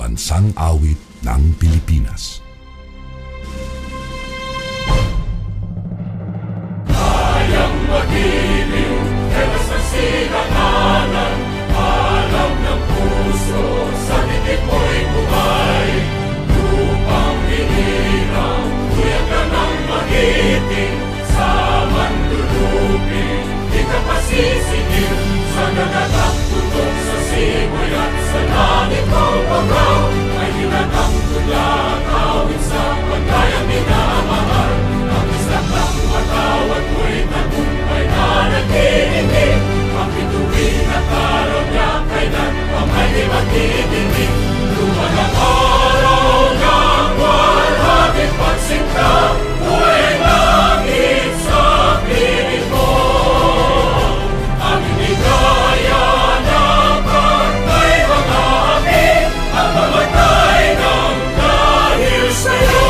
Pambansang Awit ng Pilipinas. Kayang magiliw, helas na silanganan, alam ng puso, sa titik mo'y buhay. Lupang hinirang, kuyak ka ng magiting, sa manlulupin, di ka pasisingil, sa nagatang tutok sa simoy at sa langit mong pagaw, ay hinatang tula, kawin sa pagkayang minamahal, ang isang ng matawad mo'y tagumpay na nag-iindig, ang bituin at araw niya kailan pa may di magtitingin, luman ang araw ng walhati pagsinta, buhay langit sa piling mo, ang hindi kaya na pagkay mga api, ang mamatay ng dahil sa'yo.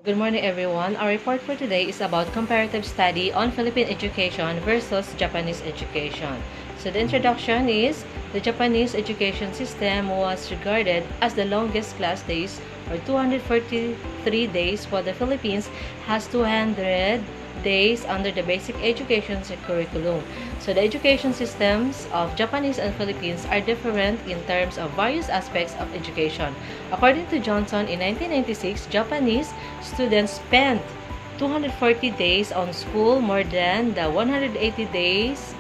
Good morning, everyone. Our report for today is about comparative study on Philippine education versus Japanese education. So the introduction is, the Japanese education system was regarded as the longest class days, or 243 days, while the Philippines has 200 days under the basic education curriculum. So the education systems of Japanese and Philippines are different in terms of various aspects of education. According to Johnson, in 1996, Japanese students spent 240 days on school, more than the 180 days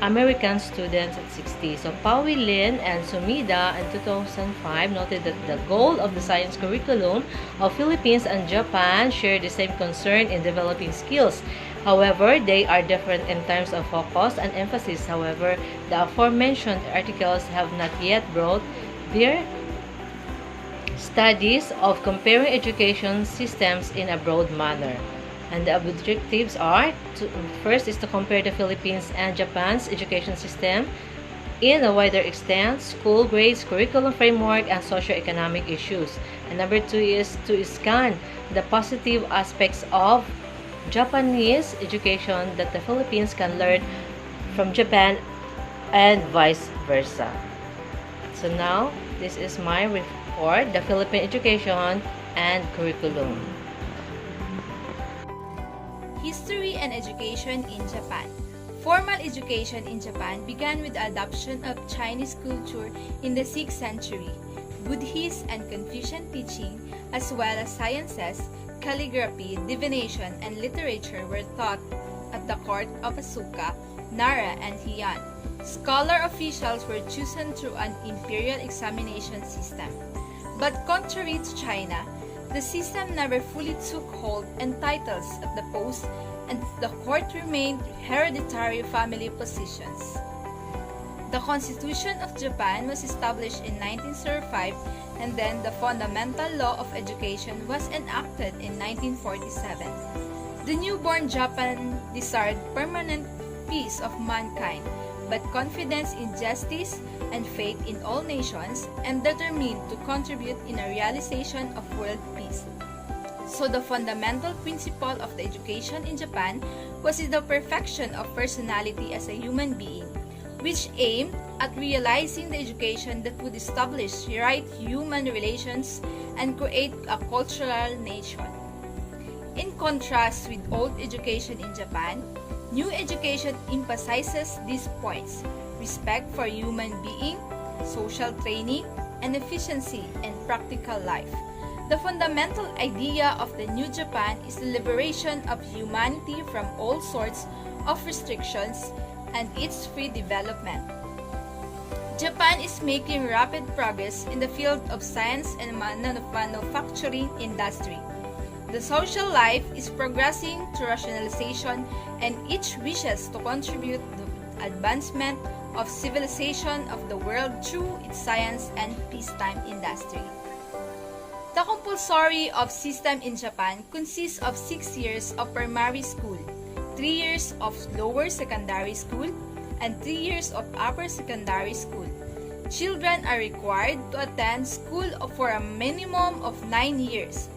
American students at 60. So Paui Lin and Sumida in 2005 noted that the goal of the science curriculum of Philippines and Japan share the same concern in developing skills. However, they are different in terms of focus and emphasis. However, the aforementioned articles have not yet brought their studies of comparing education systems in a broad manner. And the objectives are, first is to compare the Philippines and Japan's education system in a wider extent, school grades, curriculum framework, and socioeconomic issues. And number two is to scan the positive aspects of Japanese education that the Philippines can learn from Japan and vice versa. So now, this is my report, the Philippine education and curriculum. History and education in Japan. Formal education in Japan began with the adoption of Chinese culture in the 6th century. Buddhist and Confucian teaching, as well as sciences, calligraphy, divination, and literature were taught at the court of Asuka, Nara, and Heian. Scholar officials were chosen through an imperial examination system. But contrary to China, the system never fully took hold, and titles at the post and the court remained hereditary family positions. The Constitution of Japan was established in 1905, and then the Fundamental Law of Education was enacted in 1947. The newborn Japan desired permanent peace of mankind, but confidence in justice and faith in all nations, and determined to contribute in a realization of world peace. So the fundamental principle of the education in Japan was the perfection of personality as a human being, which aimed at realizing the education that would establish right human relations and create a cultural nation. In contrast with old education in Japan, new education emphasizes these points: respect for human being, social training, and efficiency in practical life. The fundamental idea of the New Japan is the liberation of humanity from all sorts of restrictions and its free development. Japan is making rapid progress in the field of science and manufacturing industry. The social life is progressing to rationalization, and each wishes to contribute to the advancement of civilization of the world through its science and peacetime industry. The compulsory of system in Japan consists of 6 years of primary school, 3 years of lower secondary school and 3 years of upper secondary school. Children are required to attend school for a minimum of 9 years,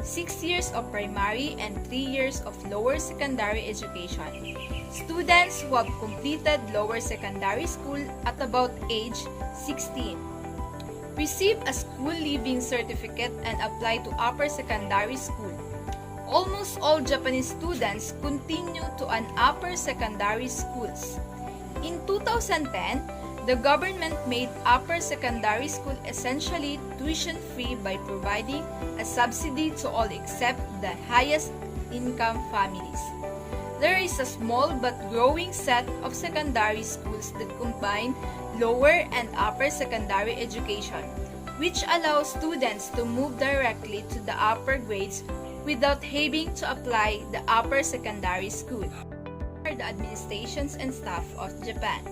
6 years of primary and 3 years of lower secondary education. Students who have completed lower secondary school at about age 16 receive a school leaving certificate and apply to upper secondary school. Almost all Japanese students continue to an upper secondary schools. In 2010, the government made upper secondary school essentially tuition-free by providing a subsidy to all except the highest income families. There is a small but growing set of secondary schools that combine lower and upper secondary education, which allows students to move directly to the upper grades without having to apply the upper secondary school. The administrations and staff of Japan.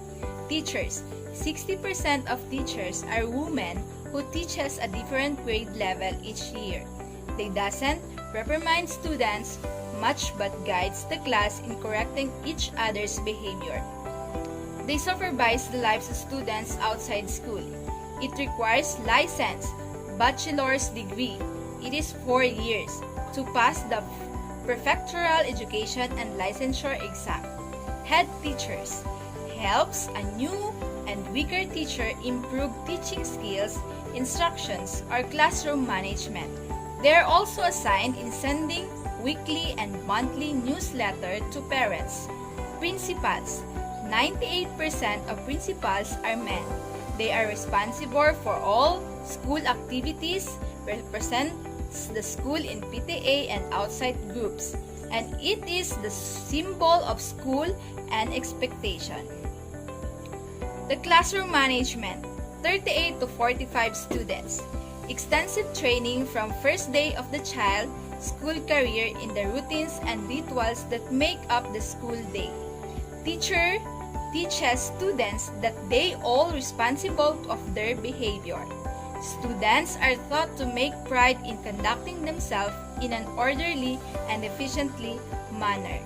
Teachers. 60% of teachers are women who teaches a different grade level each year. They doesn't reprimand students much but guides the class in correcting each other's behavior. They supervise the lives of students outside school. It requires license, bachelor's degree. It is 4 years to pass the prefectural education and licensure exam. Head teachers helps a new and weaker teacher improve teaching skills, instructions, or classroom management. They are also assigned in sending weekly and monthly newsletter to parents. Principals. 98% of principals are men. They are responsible for all school activities, represents the school in PTA and outside groups, and it is the symbol of school and expectation. The classroom management, 38 to 45 students. Extensive training from first day of the child school career in the routines and rituals that make up the school day. Teacher teaches students that they all responsible of their behavior. Students are taught to make pride in conducting themselves in an orderly and efficiently manner.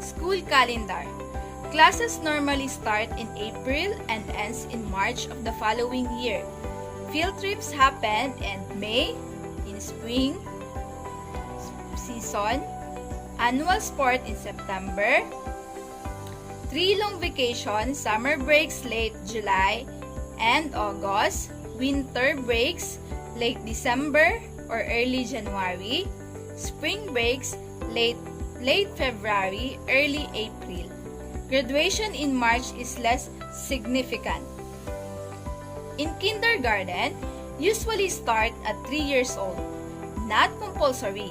School calendar. Classes normally start in April and ends in March of the following year. Field trips happen in May, in spring season, annual sport in September, 3 long vacations, summer breaks late July and August, winter breaks late December or early January, spring breaks late February, early April. Graduation in March is less significant. In kindergarten, usually start at 3 years old. Not compulsory,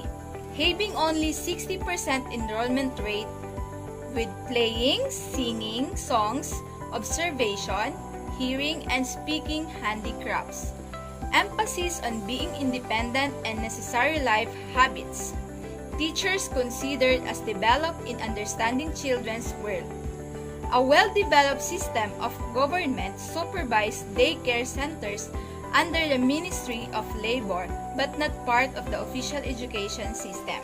having only 60% enrollment rate with playing, singing, songs, observation, hearing, and speaking handicrafts. Emphasis on being independent and necessary life habits. Teachers considered as developed in understanding children's world. A well-developed system of government-supervised daycare centers under the Ministry of Labor but not part of the official education system.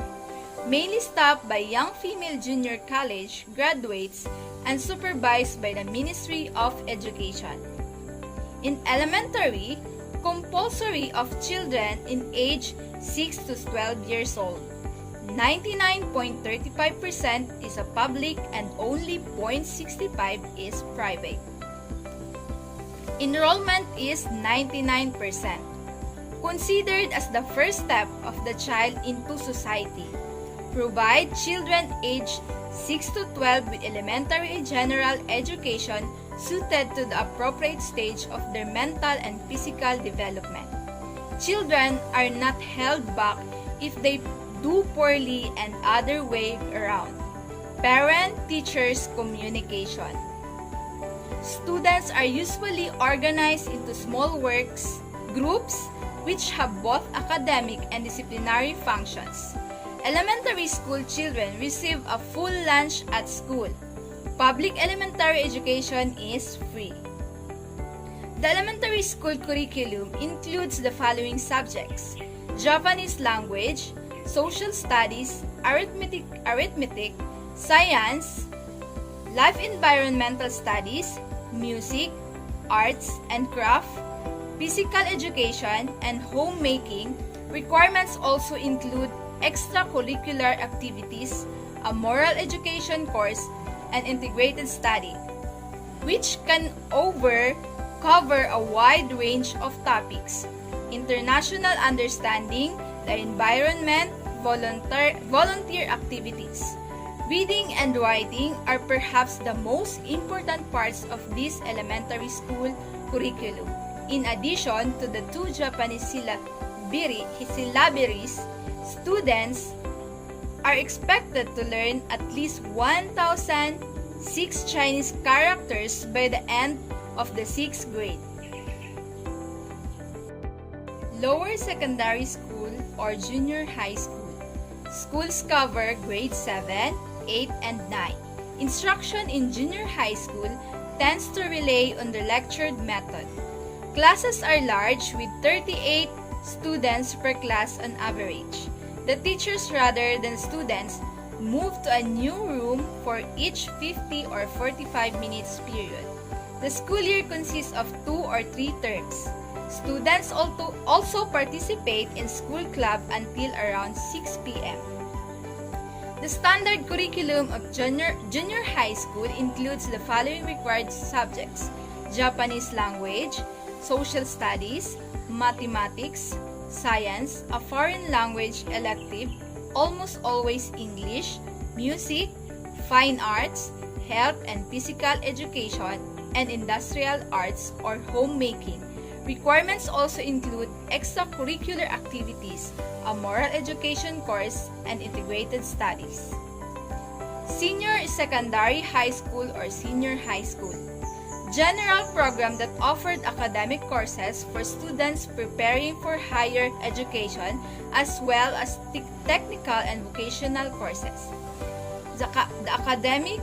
Mainly staffed by young female junior college graduates and supervised by the Ministry of Education. In elementary, compulsory of children in age 6 to 12 years old. 99.35% is a public and only 0.65 is private. Enrollment is 99%. Considered as the first step of the child into society. Provide children aged 6 to 12 with elementary and general education suited to the appropriate stage of their mental and physical development. Children are not held back if they do poorly and other way around. Parent-teachers communication. Students are usually organized into small groups which have both academic and disciplinary functions. Elementary school children receive a full lunch at school. Public elementary education is free. The elementary school curriculum includes the following subjects: Japanese language, social studies, arithmetic, science, life environmental studies, music, arts and craft, physical education, and homemaking. Requirements also include extracurricular activities, a moral education course, and integrated study, which can cover a wide range of topics: international understanding, the environment, volunteer activities. Reading and writing are perhaps the most important parts of this elementary school curriculum. In addition to the 2 Japanese syllabaries, students are expected to learn at least 1,006 Chinese characters by the end of the 6th grade. Lower secondary school or junior high school. Schools cover grade 7, 8, and 9. Instruction in junior high school tends to rely on the lectured method. Classes are large with 38 students per class on average. The teachers rather than students move to a new room for each 50 or 45 minutes period. The school year consists of 2 or 3 terms. Students also participate in school club until around 6 p.m. The standard curriculum of junior high school includes the following required subjects: Japanese language, social studies, mathematics, science, a foreign language elective, almost always English, music, fine arts, health and physical education, and industrial arts or homemaking. Requirements also include extracurricular activities, a moral education course, and integrated studies. Senior secondary high school or senior high school. General program that offered academic courses for students preparing for higher education as well as technical and vocational courses. The academic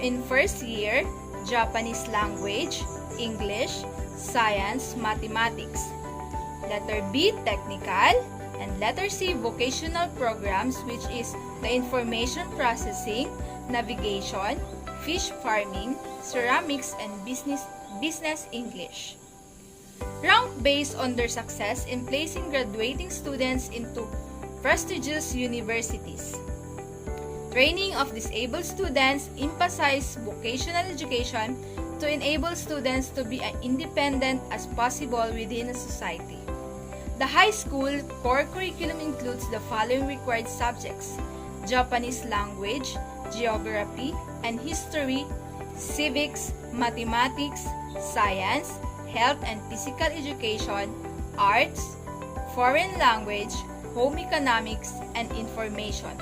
in first year, Japanese language, English, science, mathematics. Letter B, technical, and letter C, vocational programs, which is the information processing, navigation, fish farming, ceramics, and business English. Rank based on their success in placing graduating students into prestigious universities. Training of disabled students emphasize vocational education to enable students to be as independent as possible within a society. The high school core curriculum includes the following required subjects: Japanese language, geography and history, civics, mathematics, science, health and physical education, arts, foreign language, home economics, and information.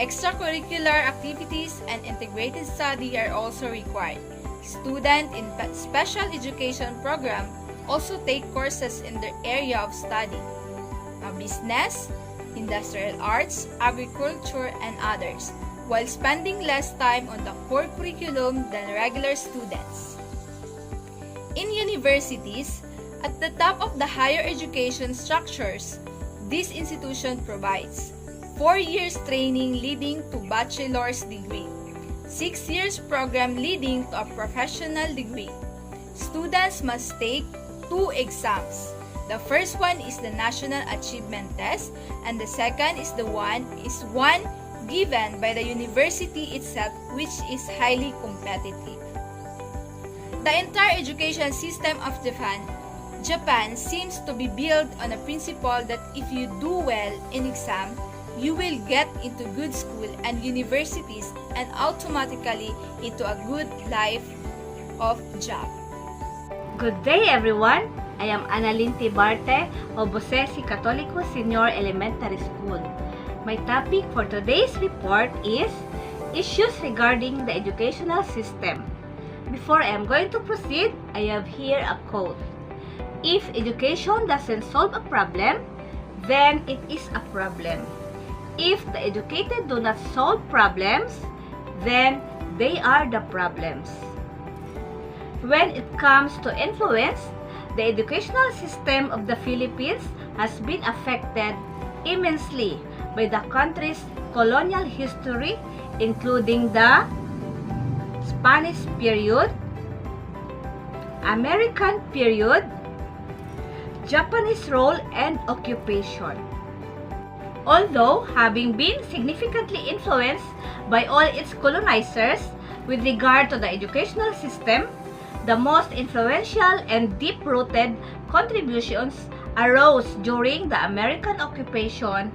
Extracurricular activities and integrated study are also required. Students in special education program also take courses in their area of study: business, industrial arts, agriculture, and others, while spending less time on the core curriculum than regular students. In universities, at the top of the higher education structures, this institution provides 4 years training leading to bachelor's degree, 6 years program leading to a professional degree. Students must take 2 exams. The first one is the National Achievement Test, and the second is one given by the university itself, which is highly competitive. The entire education system of Japan seems to be built on a principle that if you do well in exam, you will get into good school and universities and automatically into a good life of job. Good day everyone! I am Annalyn Tibarte of Bosesi Católico Senior Elementary School. My topic for today's report is issues regarding the educational system. Before I am going to proceed, I have here a quote. If education doesn't solve a problem, then it is a problem. If the educated do not solve problems, then they are the problems. When it comes to influence, the educational system of the Philippines has been affected immensely by the country's colonial history including the Spanish period, American period, Japanese role and occupation. Although having been significantly influenced by all its colonizers with regard to the educational system, the most influential and deep-rooted contributions arose during the American occupation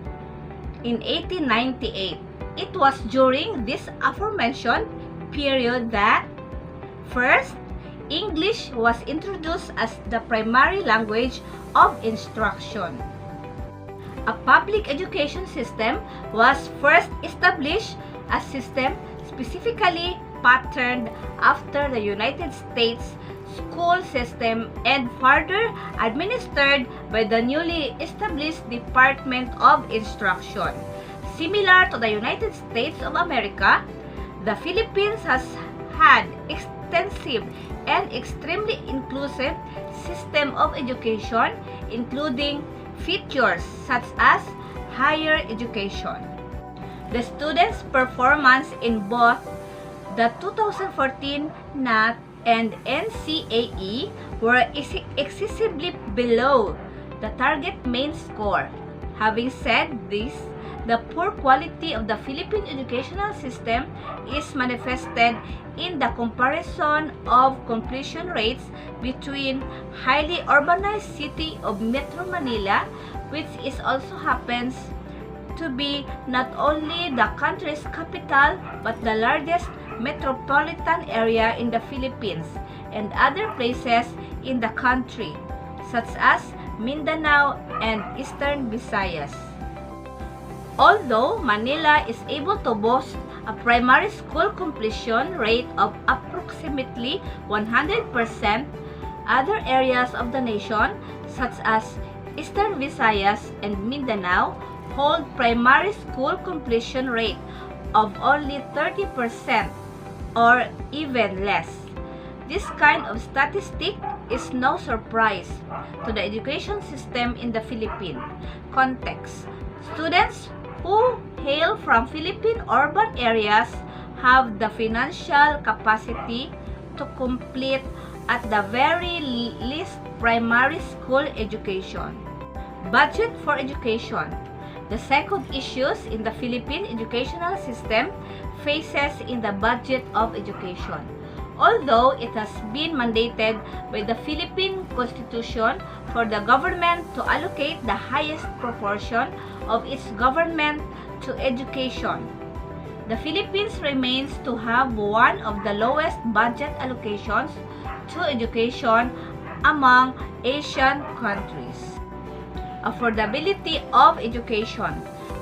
in 1898. It was during this aforementioned period that, first, English was introduced as the primary language of instruction. A public education system was first established, a system specifically patterned after the United States school system and further administered by the newly established Department of Instruction. Similar to the United States of America, the Philippines has had extensive and extremely inclusive system of education, including features such as higher education. The students' performance in both the 2014 NAT and NCAE were excessively below the target main score. Having said this, the poor quality of the Philippine educational system is manifested in the comparison of completion rates between highly urbanized city of Metro Manila, which is also happens to be not only the country's capital but the largest metropolitan area in the Philippines, and other places in the country, such as Mindanao and Eastern Visayas. Although Manila is able to boast a primary school completion rate of approximately 100%, other areas of the nation, such as Eastern Visayas and Mindanao, hold primary school completion rate of only 30% or even less. This kind of statistic is no surprise to the education system in the Philippine context. Students who hail from Philippine urban areas have the financial capacity to complete at the very least primary school education. Budget for education. The second issues in the Philippine educational system faces in the budget of education. Although it has been mandated by the Philippine Constitution for the government to allocate the highest proportion of its government to education, the Philippines remains to have one of the lowest budget allocations to education among Asian countries. Affordability of education.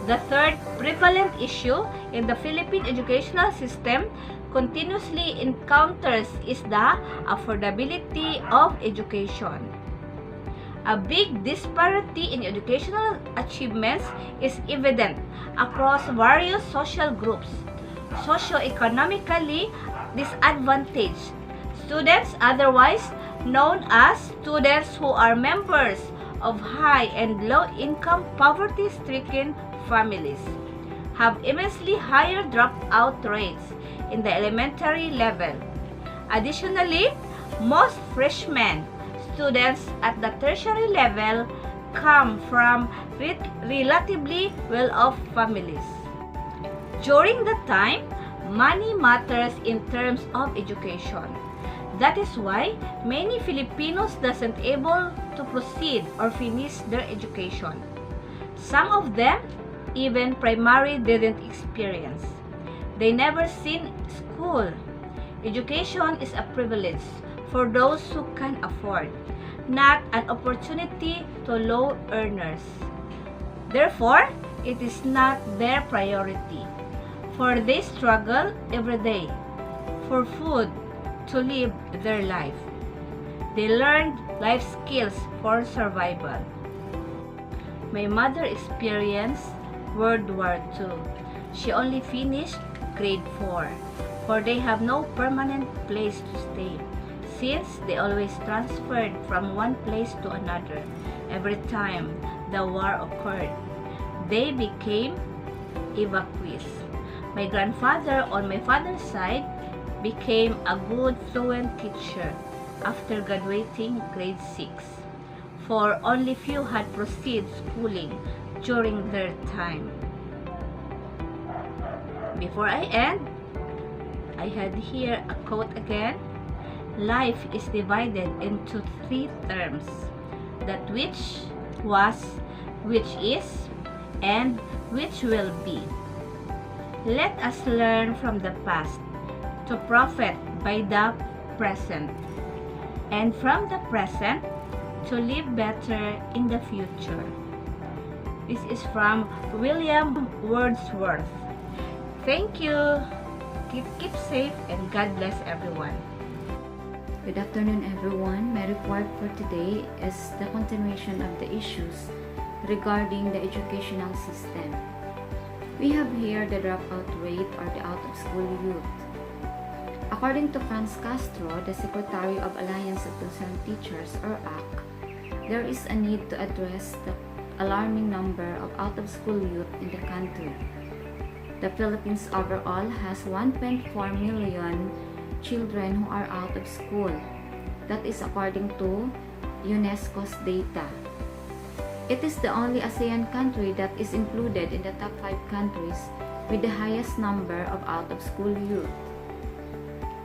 The third prevalent issue in the Philippine educational system continuously encounters is the affordability of education. A big disparity in educational achievements is evident across various social groups. Socioeconomically disadvantaged students, otherwise known as students who are members of high and low-income poverty-stricken families, have immensely higher dropout rates in the elementary level. Additionally, most freshmen students at the tertiary level come from relatively well-off families. During that time, money matters in terms of education. That is why many Filipinos doesn't able to proceed or finish their education. Some of them even primary didn't experience. They never seen school. Education is a privilege for those who can afford, not an opportunity to low earners. Therefore, it is not their priority, for they struggle every day for food to live their life. They learned life skills for survival. My mother experienced World War II. She only finished grade 4, for they have no permanent place to stay, since they always transferred from one place to another every time the war occurred. They became evacuees. My grandfather on my father's side became a good fluent teacher after graduating grade 6, for only few had proceeded schooling during their time. Before I end, I had here a quote again. Life is divided into 3 terms: that which was, which is, and which will be. Let us learn from the past to profit by the present, and from the present to live better in the future. This is from William Wordsworth. Thank you. Keep safe and God bless everyone. Good afternoon, everyone. My report for today is the continuation of the issues regarding the educational system. We have here the dropout rate or the out-of-school youth. According to Franz Castro, the Secretary of Alliance of Concerned Teachers, or AC, there is a need to address the alarming number of out-of-school youth in the country. The Philippines overall has 1.4 million children who are out of school. That is according to UNESCO's data. It is the only ASEAN country that is included in the top 5 countries with the highest number of out-of-school youth.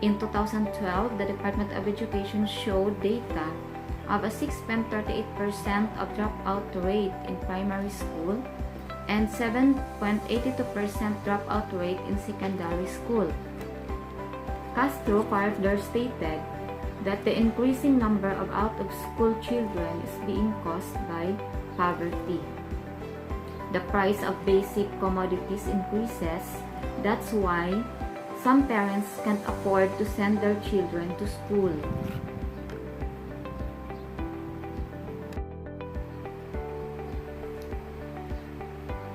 In 2012, the Department of Education showed data of a 6.38% of dropout rate in primary school and 7.82% dropout rate in secondary school. Castro further stated that the increasing number of out-of-school children is being caused by poverty. The price of basic commodities increases. That's why some parents can't afford to send their children to school.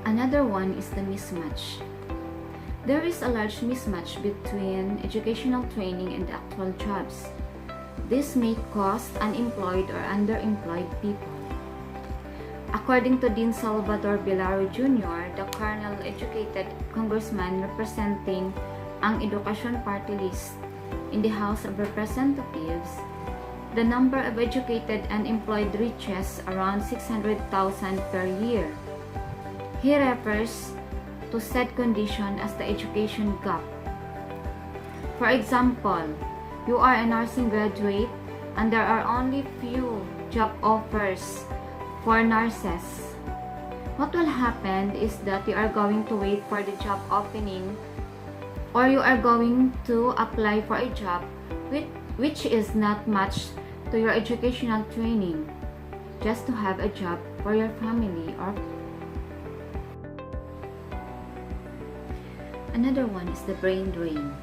Another one is the mismatch. There is a large mismatch between educational training and actual jobs. This may cause unemployed or underemployed people. According to Dean Salvador Vilaro Jr., the Colonel-educated congressman representing ang Edukasyon Party List in the House of Representatives, the number of educated unemployed reaches around 600,000 per year. He refers to said condition as the education gap. For example, you are a nursing graduate and there are only few job offers for nurses. What will happen is that you are going to wait for the job opening, or you are going to apply for a job which is not matched to your educational training, just to have a job for your family. Or another one is the brain drain.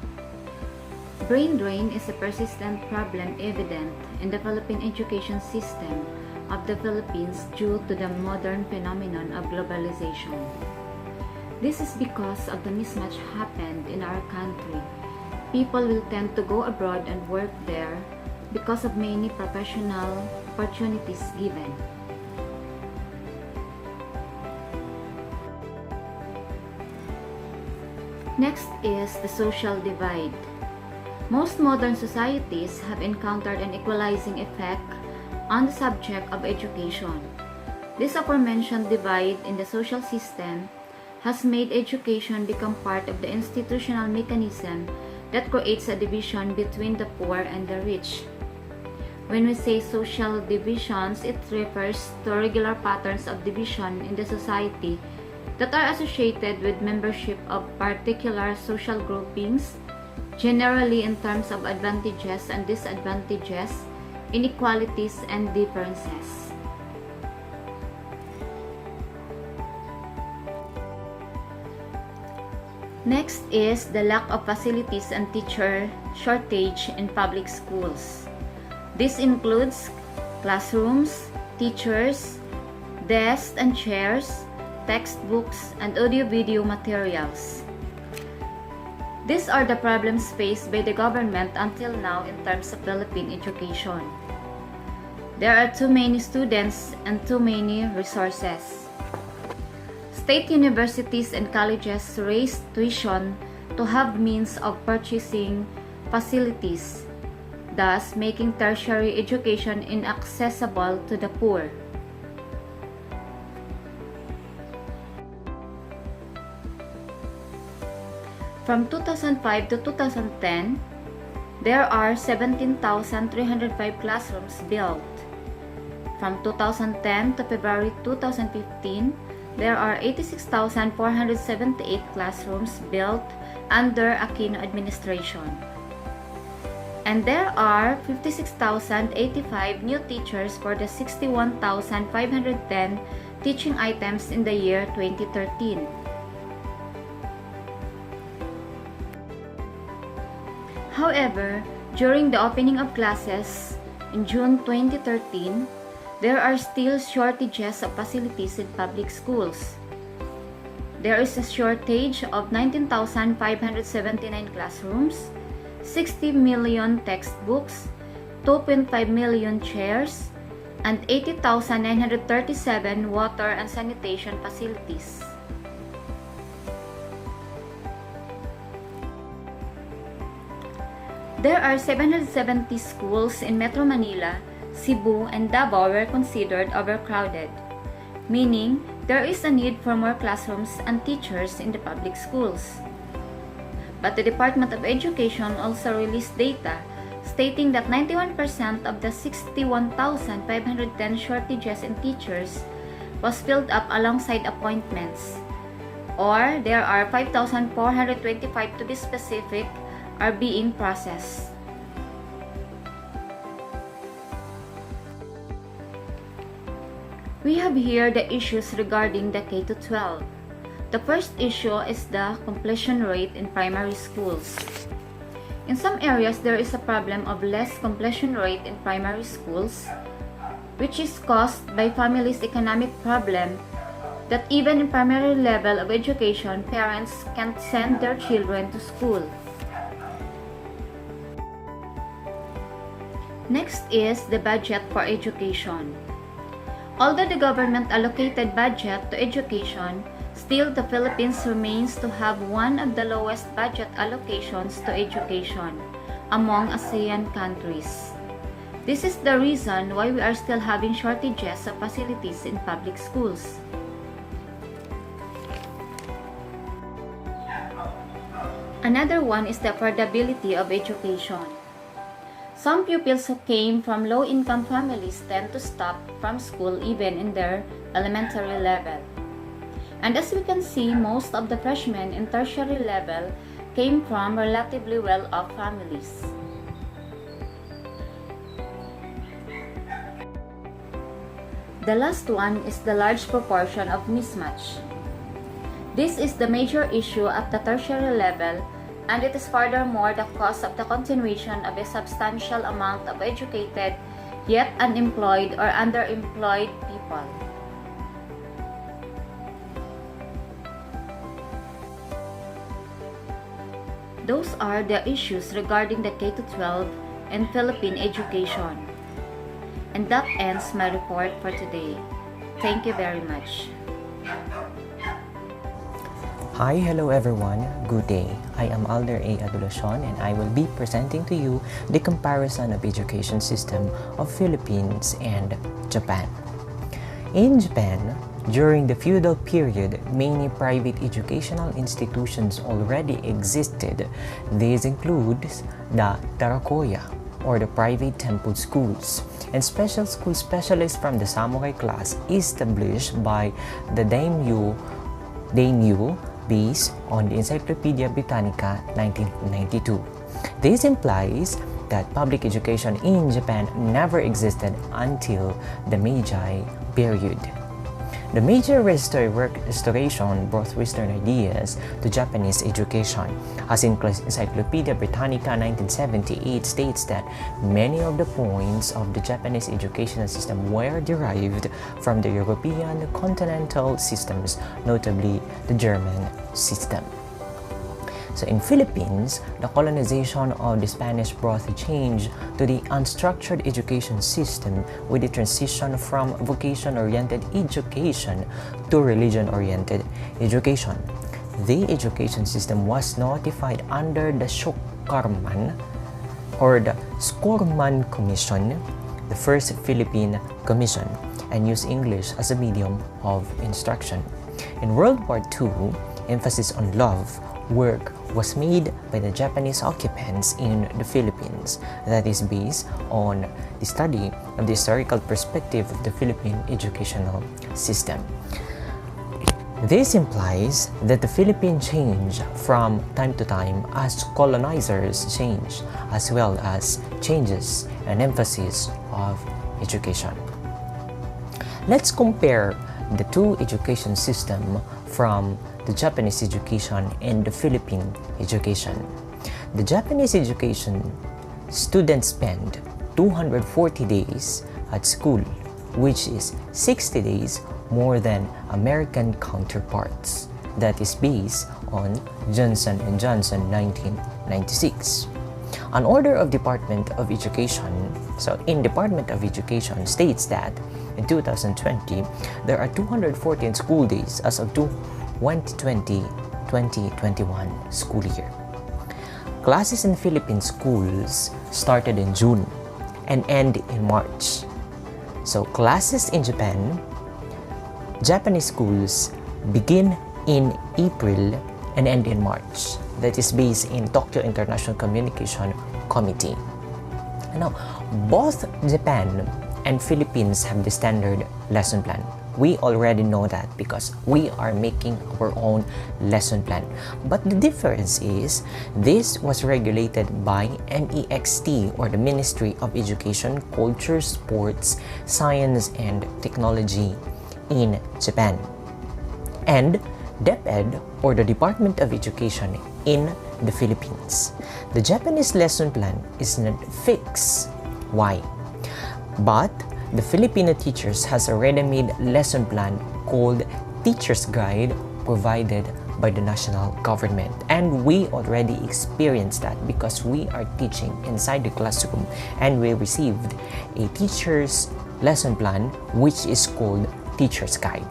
Brain drain is a persistent problem evident in the Philippine education system of the Philippines due to the modern phenomenon of globalization. This is because of the mismatch happened in our country. People will tend to go abroad and work there because of many professional opportunities given. Next is the social divide. Most modern societies have encountered an equalizing effect on the subject of education. This aforementioned divide in the social system has made education become part of the institutional mechanism that creates a division between the poor and the rich. When we say social divisions, it refers to regular patterns of division in the society that are associated with membership of particular social groupings, generally in terms of advantages and disadvantages, inequalities, and differences. Next is the lack of facilities and teacher shortage in public schools. This includes classrooms, teachers, desks and chairs, textbooks, and audio-video materials. These are the problems faced by the government until now in terms of Philippine education. There are too many students and too many resources. state universities and colleges raised tuition to have means of purchasing facilities, thus making tertiary education inaccessible to the poor. From 2005 to 2010, there are 17,305 classrooms built. From 2010 to February 2015, there are 86,478 classrooms built under Aquino administration. And there are 56,085 new teachers for the 61,510 teaching items in the year 2013. However, during the opening of classes in June 2013, there are still shortages of facilities in public schools. There is a shortage of 19,579 classrooms, 60 million textbooks, 2.5 million chairs, and 80,937 water and sanitation facilities. There are 770 schools in Metro Manila, Cebu, and Davao were considered overcrowded, meaning there is a need for more classrooms and teachers in the public schools. But the Department of Education also released data stating that 91% of the 61,510 shortages in teachers was filled up alongside appointments, or there are 5,425 to be specific, are being processed. We have here the issues regarding the K-12. The first issue is the completion rate in primary schools. In some areas, there is a problem of less completion rate in primary schools, which is caused by families' economic problem that even in primary level of education, parents can't send their children to school. Next is the budget for education. Although the government allocated budget to education, still the Philippines remains to have one of the lowest budget allocations to education among ASEAN countries. This is the reason why we are still having shortages of facilities in public schools. Another one is the affordability of education. Some pupils who came from low-income families tend to stop from school even in their elementary level. And as we can see, most of the freshmen in tertiary level came from relatively well-off families. The last one is the large proportion of mismatch. This is the major issue at the tertiary level, and it is furthermore the cause of the continuation of a substantial amount of educated yet unemployed or underemployed people. Those are the issues regarding the K-12 and Philippine education. And that ends my report for today. Thank you very much. Hi, hello everyone. Good day. I am Alder A. Adulacion and I will be presenting to you the comparison of education system of Philippines and Japan. In Japan, during the feudal period, many private educational institutions already existed. These include the Tarakoya, or the private temple schools, and special school specialists from the samurai class established by the daimyo based on the Encyclopedia Britannica 1992. This implies that public education in Japan never existed until the Meiji period. The major restoration brought Western ideas to Japanese education, as Encyclopedia Britannica 1978 states that many of the points of the Japanese educational system were derived from the European continental systems, notably the German system. So in Philippines, the colonization of the Spanish brought a change to the unstructured education system with the transition from vocation-oriented education to religion-oriented education. The education system was notified under the Skorman Commission, the first Philippine commission, and used English as a medium of instruction. In World War II, emphasis on love work was made by the Japanese occupants in the Philippines that is based on the study of the historical perspective of the Philippine educational system. This implies that the Philippines change from time to time as colonizers change, as well as changes and emphasis of education. Let's compare the two education systems from the Japanese education and the Philippine education. The Japanese education, students spend 240 days at school, which is 60 days more than American counterparts. That is based on Johnson & Johnson 1996. An order of Department of Education, so in Department of Education states that in 2020, there are 214 school days as of 2020-2021 school year. Classes in Philippine schools started in June and end in March. So classes in Japanese schools begin in April and end in March. That is based in Tokyo International Communication Committee. Now, both Japan and Philippines have the standard lesson plan. We already know that because we are making our own lesson plan. But the difference is this was regulated by MEXT, or the Ministry of Education, Culture, Sports, Science and Technology in Japan, and DepEd, or the Department of Education in the Philippines. The Japanese lesson plan is not fixed. Why? But the Filipino teachers has a ready-made lesson plan called Teacher's Guide provided by the national government. And we already experienced that because we are teaching inside the classroom and we received a teacher's lesson plan which is called Teacher's Guide.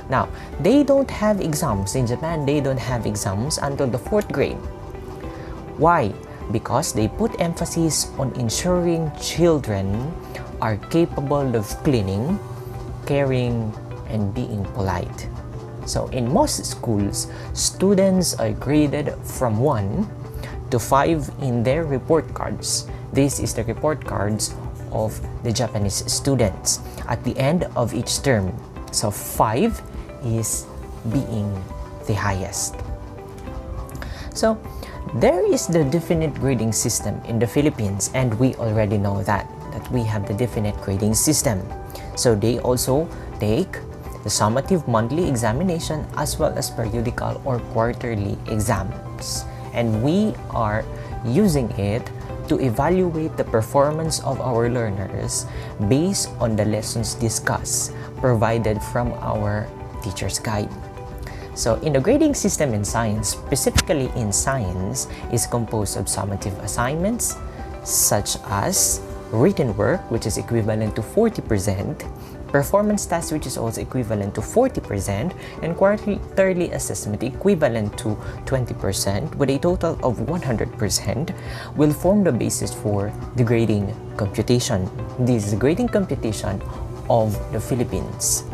Now, they don't have exams. In Japan, they don't have exams until the 4th grade. Why? Because they put emphasis on ensuring children are capable of cleaning, caring, and being polite. So in most schools, students are graded from 1 to 5 in their report cards. This is the report cards of the Japanese students at the end of each term. So 5 is being the highest. So there is the definite grading system in the Philippines, and we already know that we have the definite grading system. So they also take the summative monthly examination as well as periodical or quarterly exams. And we are using it to evaluate the performance of our learners based on the lessons discussed provided from our teacher's guide. So in the grading system in science, specifically in science, is composed of summative assignments such as written work, which is equivalent to 40%, performance tasks, which is also equivalent to 40%, and quarterly assessment equivalent to 20%, with a total of 100%, will form the basis for the grading computation. This is the grading computation of the Philippines.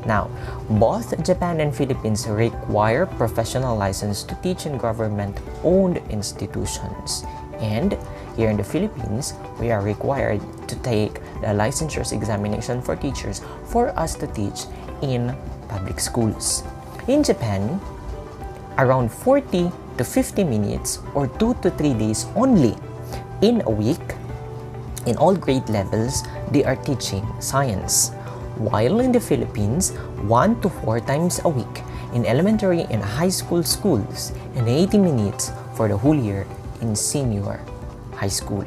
Now, both Japan and Philippines require professional license to teach in government-owned institutions. And here in the Philippines, we are required to take the licensure examination for teachers for us to teach in public schools. In Japan, around 40 to 50 minutes or 2 to 3 days only in a week, in all grade levels, they are teaching science. While in the Philippines, 1 to 4 times a week in elementary and high school schools, and 80 minutes for the whole year in senior high school.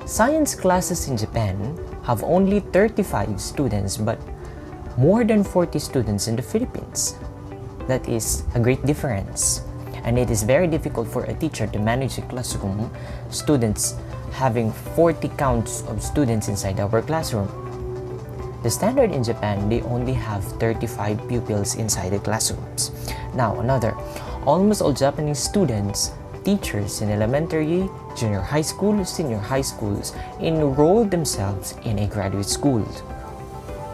Science classes in Japan have only 35 students but more than 40 students in the Philippines. That is a great difference. and it is very difficult for a teacher to manage a classroom, students having 40 counts of students inside our classroom. The standard in Japan, they only have 35 pupils inside the classrooms. Now another, almost all Japanese students, teachers in elementary, junior high school, senior high schools enroll themselves in a graduate school.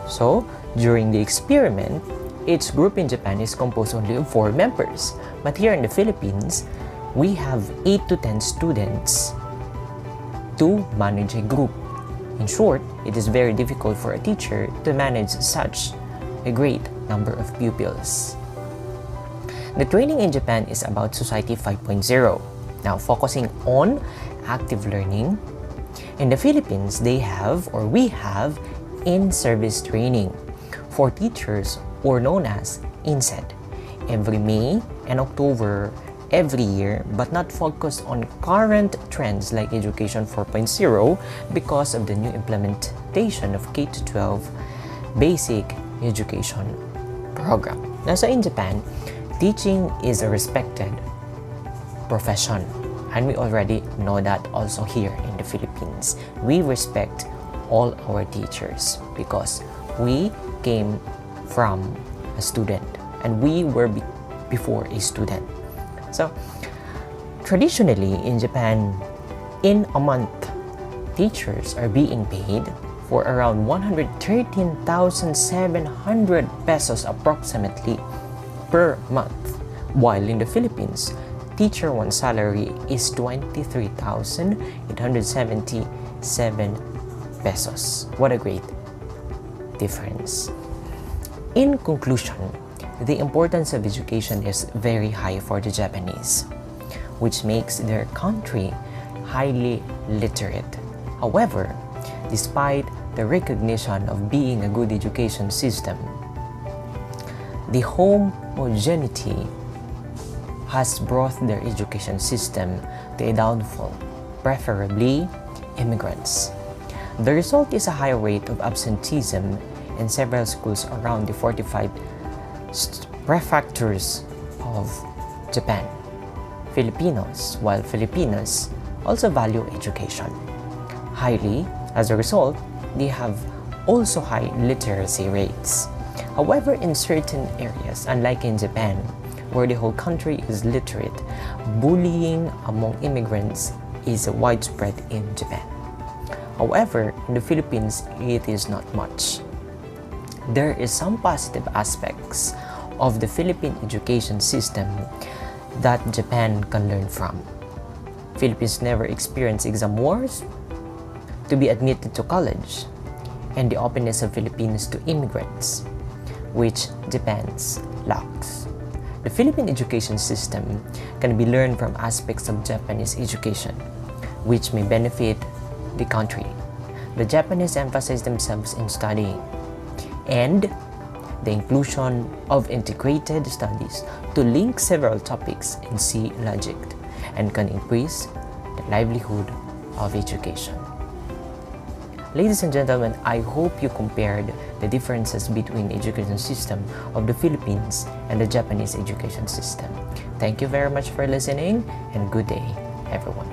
So during the experiment, each group in Japan is composed only of 4 members. But here in the Philippines, we have 8 to 10 students to manage a group. In short, it is very difficult for a teacher to manage such a great number of pupils. The training in Japan is about Society 5.0. Now, focusing on active learning. In the Philippines, we have in-service training for teachers, or known as INSET, every May and October every year, but not focused on current trends like Education 4.0 because of the new implementation of K-12 basic education program. Now, so in Japan, teaching is a respected profession, and we already know that also here in the Philippines. We respect all our teachers because we came from a student and we were before a student. So traditionally in Japan, in a month, teachers are being paid for around 113,700 pesos approximately per month, while in the Philippines, teacher one salary is 23,877 pesos. What a great difference. In conclusion, the importance of education is very high for the Japanese, which makes their country highly literate. However, despite the recognition of being a good education system, the homogeneity has brought their education system to a downfall, preferably immigrants. The result is a high rate of absenteeism in several schools around the 45 prefectures of Japan. While Filipinos also value education highly. As a result, they have also high literacy rates. However, in certain areas, unlike in Japan, where the whole country is literate, bullying among immigrants is widespread in Japan. However, in the Philippines, it is not much. There is some positive aspects of the Philippine education system that Japan can learn from. Philippines never experienced exam wars to be admitted to college, and the openness of Filipinos to immigrants, which Japan lacks. The Philippine education system can be learned from aspects of Japanese education, which may benefit the country. The Japanese emphasize themselves in studying and the inclusion of integrated studies to link several topics in C logic and can increase the livelihood of education. Ladies and gentlemen, I hope you compared the differences between the education system of the Philippines and the Japanese education system. Thank you very much for listening, and good day, everyone.